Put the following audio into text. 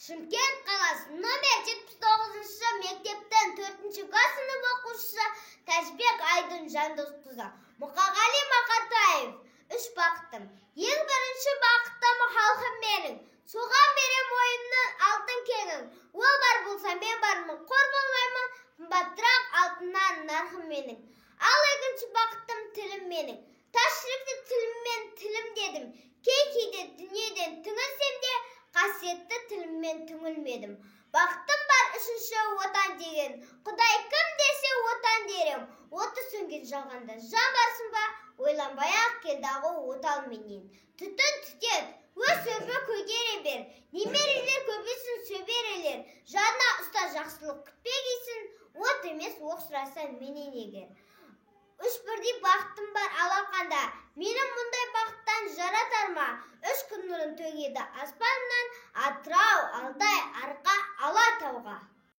Шымкент қаласы номер 79-шы мектептен 4-ші класс сынып оқушысы Тәжбек Айдын Жандосқызы. Мұқағали Мақатаев. 3 бақытым. Ең бірінші бақытым халқым менің. Соған берем ойымның алтын кегін. Ол бар болса мен бармын, қор болмаймын, қымбатырақ алтыннан нарқым менің. Ал екінші бақытым тілім менің. Ташрифті тіліммен тілім дедім. Кейде дүниеден түңілсем де, қасиетті тіліммен түңілмедім. Бақытым бар үшінші отан деген. Құдай кім десе отан дерем. Оты сөнген жалғанда жан барсың ба, ойланбай-ақ келді отал менен. Түтін түтет, өз өмір көгере бер. Немерелер көбесін сөберелер. Жадына ұста жақсылық күтпегейсін, от емес оқ сұрасан менен егер. 3 бірдей бақытым бар алақанда, менің мұндай бақыттан жаратар ма? 3 күн нұрын төгеді аспаннан, Атырау, Алтай,